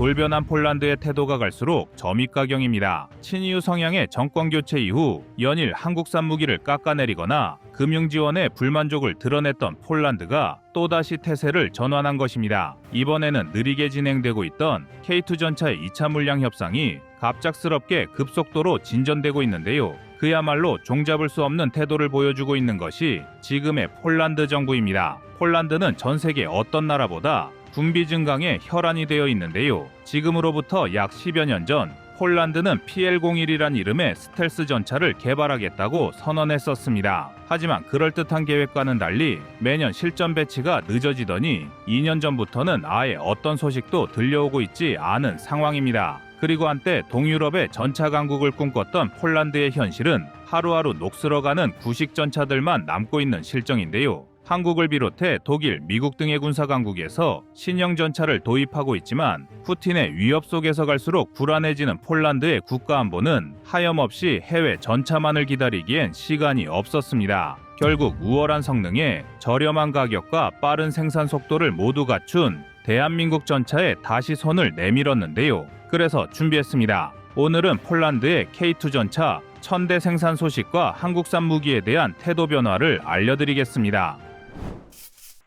돌변한 폴란드의 태도가 갈수록 점입가경입니다. 친이유 성향의 정권교체 이후 연일 한국산 무기를 깎아내리거나 금융지원에 불만족을 드러냈던 폴란드가 또다시 태세를 전환한 것입니다. 이번에는 느리게 진행되고 있던 K2 전차의 2차 물량 협상이 갑작스럽게 급속도로 진전되고 있는데요. 그야말로 종잡을 수 없는 태도를 보여주고 있는 것이 지금의 폴란드 정부입니다. 폴란드는 전 세계 어떤 나라보다 군비 증강에 혈안이 되어 있는데요. 지금으로부터 약 10여 년 전 폴란드는 PL-01이란 이름의 스텔스 전차를 개발하겠다고 선언했었습니다. 하지만 그럴듯한 계획과는 달리 매년 실전 배치가 늦어지더니 2년 전부터는 아예 어떤 소식도 들려오고 있지 않은 상황입니다. 그리고 한때 동유럽의 전차 강국을 꿈꿨던 폴란드의 현실은 하루하루 녹슬어가는 구식 전차들만 남고 있는 실정인데요. 한국을 비롯해 독일, 미국 등의 군사 강국에서 신형 전차를 도입하고 있지만 푸틴의 위협 속에서 갈수록 불안해지는 폴란드의 국가안보는 하염없이 해외 전차만을 기다리기엔 시간이 없었습니다. 결국 우월한 성능에 저렴한 가격과 빠른 생산 속도를 모두 갖춘 대한민국 전차에 다시 손을 내밀었는데요. 그래서 준비했습니다. 오늘은 폴란드의 K2 전차 1000대 생산 소식과 한국산 무기에 대한 태도 변화를 알려드리겠습니다.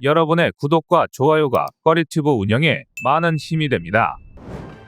여러분의 구독과 좋아요가 꺼리튜브 운영에 많은 힘이 됩니다.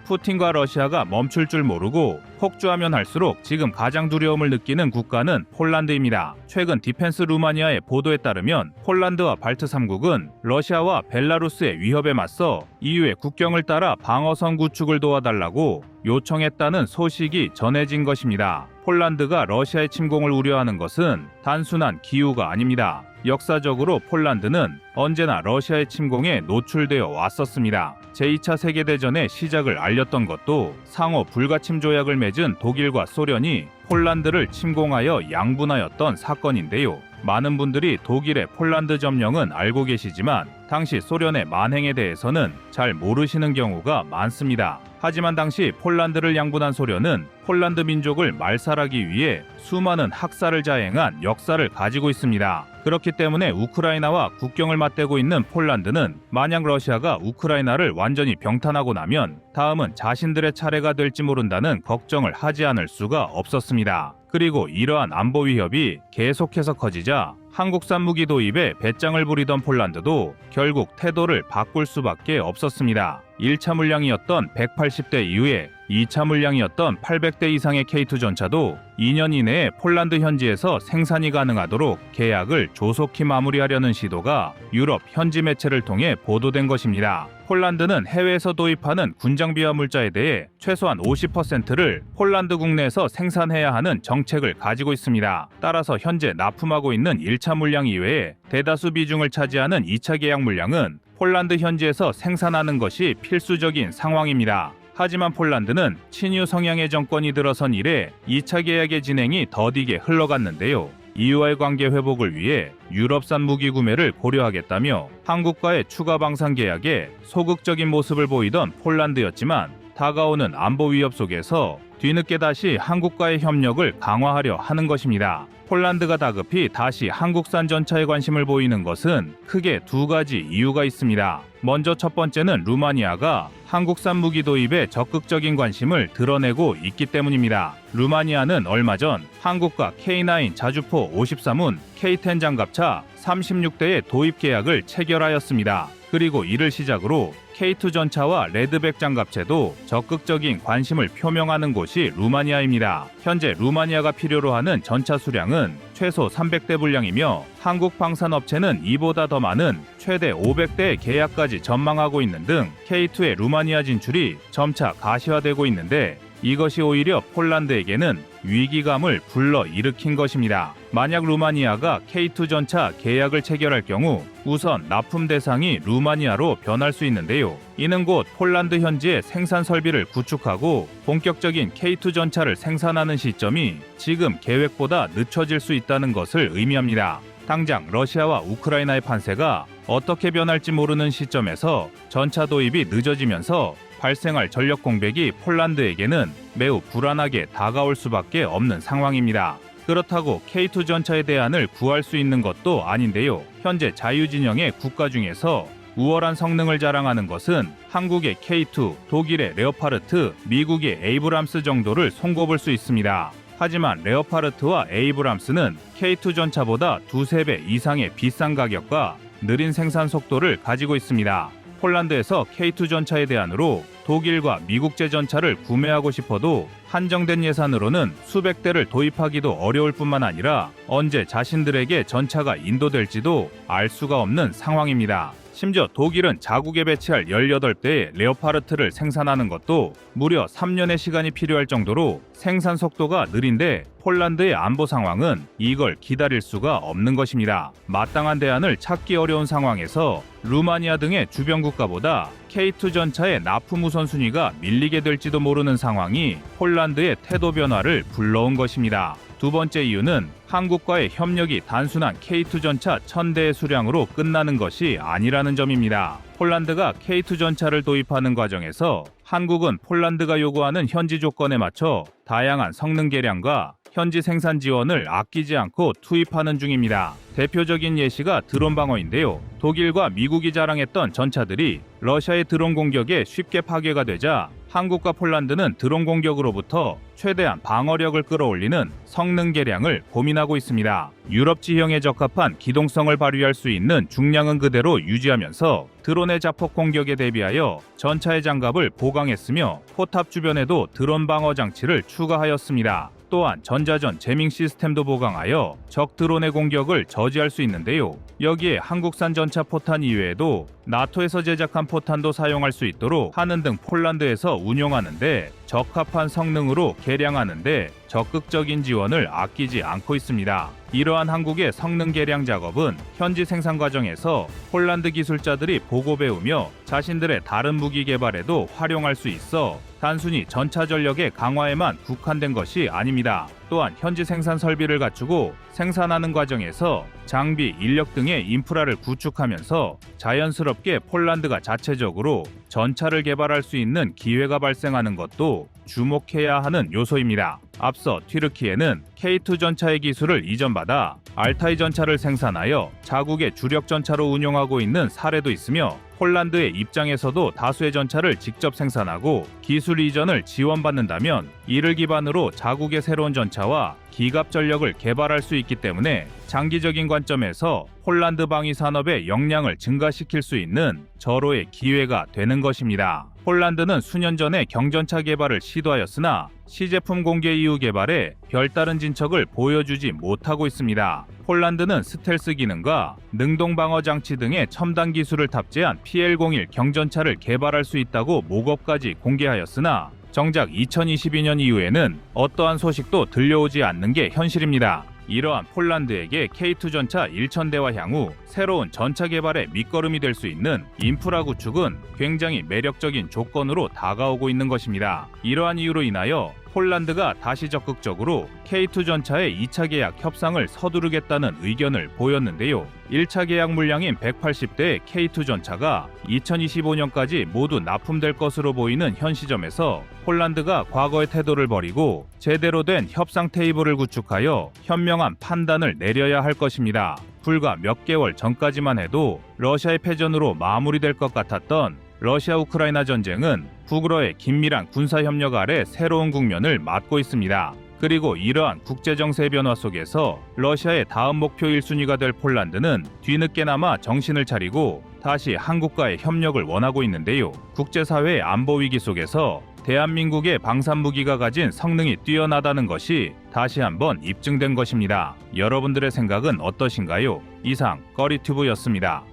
푸틴과 러시아가 멈출 줄 모르고 폭주하면 할수록 지금 가장 두려움을 느끼는 국가는 폴란드입니다. 최근 디펜스 루마니아의 보도에 따르면 폴란드와 발트 3국은 러시아와 벨라루스의 위협에 맞서 EU의 국경을 따라 방어선 구축을 도와달라고 요청했다는 소식이 전해진 것입니다. 폴란드가 러시아의 침공을 우려하는 것은 단순한 기우가 아닙니다. 역사적으로 폴란드는 언제나 러시아의 침공에 노출되어 왔었습니다. 제2차 세계대전의 시작을 알렸던 것도 상호 불가침 조약을 맺은 독일과 소련이 폴란드를 침공하여 양분하였던 사건인데요. 많은 분들이 독일의 폴란드 점령은 알고 계시지만 당시 소련의 만행에 대해서는 잘 모르시는 경우가 많습니다. 하지만 당시 폴란드를 양분한 소련은 폴란드 민족을 말살하기 위해 수많은 학살을 자행한 역사를 가지고 있습니다. 그렇기 때문에 우크라이나와 국경을 맞대고 있는 폴란드는 만약 러시아가 우크라이나를 완전히 병탄하고 나면 다음은 자신들의 차례가 될지 모른다는 걱정을 하지 않을 수가 없었습니다. 그리고 이러한 안보 위협이 계속해서 커지자 한국산 무기 도입에 배짱을 부리던 폴란드도 결국 태도를 바꿀 수밖에 없었습니다. 1차 물량이었던 180대 이후에 2차 물량이었던 800대 이상의 K2 전차도 2년 이내에 폴란드 현지에서 생산이 가능하도록 계약을 조속히 마무리하려는 시도가 유럽 현지 매체를 통해 보도된 것입니다. 폴란드는 해외에서 도입하는 군장비와 물자에 대해 최소한 50%를 폴란드 국내에서 생산해야 하는 정책을 가지고 있습니다. 따라서 현재 납품하고 있는 1차 물량 이외에 대다수 비중을 차지하는 2차 계약 물량은 폴란드 현지에서 생산하는 것이 필수적인 상황입니다. 하지만 폴란드는 친유 성향의 정권이 들어선 이래 2차 계약의 진행이 더디게 흘러갔는데요. EU와의 관계 회복을 위해 유럽산 무기 구매를 고려하겠다며 한국과의 추가 방산 계약에 소극적인 모습을 보이던 폴란드였지만 다가오는 안보 위협 속에서 뒤늦게 다시 한국과의 협력을 강화하려 하는 것입니다. 폴란드가 다급히 다시 한국산 전차에 관심을 보이는 것은 크게 두 가지 이유가 있습니다. 먼저 첫 번째는 루마니아가 한국산 무기 도입에 적극적인 관심을 드러내고 있기 때문입니다. 루마니아는 얼마 전 한국과 K9 자주포 53문, K10 장갑차 36대의 도입 계약을 체결하였습니다. 그리고 이를 시작으로 K2 전차와 레드백 장갑체도 적극적인 관심을 표명하는 곳이 루마니아입니다. 현재 루마니아가 필요로 하는 전차 수량은 최소 300대 분량이며 한국 방산업체는 이보다 더 많은 최대 500대의 계약까지 전망하고 있는 등 K2의 루마니아 진출이 점차 가시화되고 있는데 이것이 오히려 폴란드에게는 위기감을 불러일으킨 것입니다. 만약 루마니아가 K2 전차 계약을 체결할 경우 우선 납품 대상이 루마니아로 변할 수 있는데요. 이는 곧 폴란드 현지의 생산 설비를 구축하고 본격적인 K2 전차를 생산하는 시점이 지금 계획보다 늦춰질 수 있다는 것을 의미합니다. 당장 러시아와 우크라이나의 판세가 어떻게 변할지 모르는 시점에서 전차 도입이 늦어지면서 발생할 전력 공백이 폴란드에게는 매우 불안하게 다가올 수밖에 없는 상황입니다. 그렇다고 K2 전차의 대안을 구할 수 있는 것도 아닌데요. 현재 자유진영의 국가 중에서 우월한 성능을 자랑하는 것은 한국의 K2, 독일의 레오파르트, 미국의 에이브람스 정도를 손꼽을 수 있습니다. 하지만 레오파르트와 에이브람스는 K2 전차보다 두세 배 이상의 비싼 가격과 느린 생산 속도를 가지고 있습니다. 폴란드에서 K2 전차의 대안으로 독일과 미국제 전차를 구매하고 싶어도 한정된 예산으로는 수백 대를 도입하기도 어려울 뿐만 아니라 언제 자신들에게 전차가 인도될지도 알 수가 없는 상황입니다. 심지어 독일은 자국에 배치할 18대의 레오파르트를 생산하는 것도 무려 3년의 시간이 필요할 정도로 생산 속도가 느린데 폴란드의 안보 상황은 이걸 기다릴 수가 없는 것입니다. 마땅한 대안을 찾기 어려운 상황에서 루마니아 등의 주변 국가보다 K2 전차의 납품 우선순위가 밀리게 될지도 모르는 상황이 폴란드의 태도 변화를 불러온 것입니다. 두 번째 이유는 한국과의 협력이 단순한 K2 전차 1000대의 수량으로 끝나는 것이 아니라는 점입니다. 폴란드가 K2 전차를 도입하는 과정에서 한국은 폴란드가 요구하는 현지 조건에 맞춰 다양한 성능 개량과 현지 생산 지원을 아끼지 않고 투입하는 중입니다. 대표적인 예시가 드론 방어인데요. 독일과 미국이 자랑했던 전차들이 러시아의 드론 공격에 쉽게 파괴가 되자 한국과 폴란드는 드론 공격으로부터 최대한 방어력을 끌어올리는 성능 개량을 고민하고 있습니다. 유럽 지형에 적합한 기동성을 발휘할 수 있는 중량은 그대로 유지하면서 드론의 자폭 공격에 대비하여 전차의 장갑을 보강했으며 포탑 주변에도 드론 방어 장치를 추가하였습니다. 또한 전자전 제밍 시스템도 보강하여 적 드론의 공격을 저지할 수 있는데요. 여기에 한국산 전차 포탄 이외에도 나토에서 제작한 포탄도 사용할 수 있도록 하는 등 폴란드에서 운용하는데 적합한 성능으로 개량하는데 적극적인 지원을 아끼지 않고 있습니다. 이러한 한국의 성능 개량 작업은 현지 생산 과정에서 폴란드 기술자들이 보고 배우며 자신들의 다른 무기 개발에도 활용할 수 있어 단순히 전차 전력의 강화에만 국한된 것이 아닙니다. 또한 현지 생산 설비를 갖추고 생산하는 과정에서 장비, 인력 등의 인프라를 구축하면서 자연스럽게 폴란드가 자체적으로 전차를 개발할 수 있는 기회가 발생하는 것도 주목해야 하는 요소입니다. 앞서 튀르키예는 K2 전차의 기술을 이전받아 알타이 전차를 생산하여 자국의 주력 전차로 운용하고 있는 사례도 있으며 폴란드의 입장에서도 다수의 전차를 직접 생산하고 기술 이전을 지원받는다면 이를 기반으로 자국의 새로운 전차와 기갑 전력을 개발할 수 있기 때문에 장기적인 관점에서 폴란드 방위 산업의 역량을 증가시킬 수 있는 절호의 기회가 되는 것입니다. 폴란드는 수년 전에 경전차 개발을 시도하였으나 시제품 공개 이후 개발에 별다른 진척을 보여주지 못하고 있습니다. 폴란드는 스텔스 기능과 능동 방어 장치 등의 첨단 기술을 탑재한 PL-01 경전차를 개발할 수 있다고 모급까지 공개하였으나 정작 2022년 이후에는 어떠한 소식도 들려오지 않는 게 현실입니다. 이러한 폴란드에게 K2 전차 1000대와 향후 새로운 전차 개발의 밑거름이 될 수 있는 인프라 구축은 굉장히 매력적인 조건으로 다가오고 있는 것입니다. 이러한 이유로 인하여 폴란드가 다시 적극적으로 K2 전차의 2차 계약 협상을 서두르겠다는 의견을 보였는데요. 1차 계약 물량인 180대의 K2 전차가 2025년까지 모두 납품될 것으로 보이는 현 시점에서 폴란드가 과거의 태도를 버리고 제대로 된 협상 테이블을 구축하여 현명한 판단을 내려야 할 것입니다. 불과 몇 개월 전까지만 해도 러시아의 패전으로 마무리될 것 같았던 러시아 우크라이나 전쟁은 북으로의 긴밀한 군사협력 아래 새로운 국면을 맞고 있습니다. 그리고 이러한 국제정세의 변화 속에서 러시아의 다음 목표 1순위가 될 폴란드는 뒤늦게나마 정신을 차리고 다시 한국과의 협력을 원하고 있는데요. 국제사회의 안보 위기 속에서 대한민국의 방산무기가 가진 성능이 뛰어나다는 것이 다시 한번 입증된 것입니다. 여러분들의 생각은 어떠신가요? 이상 꺼리튜브였습니다.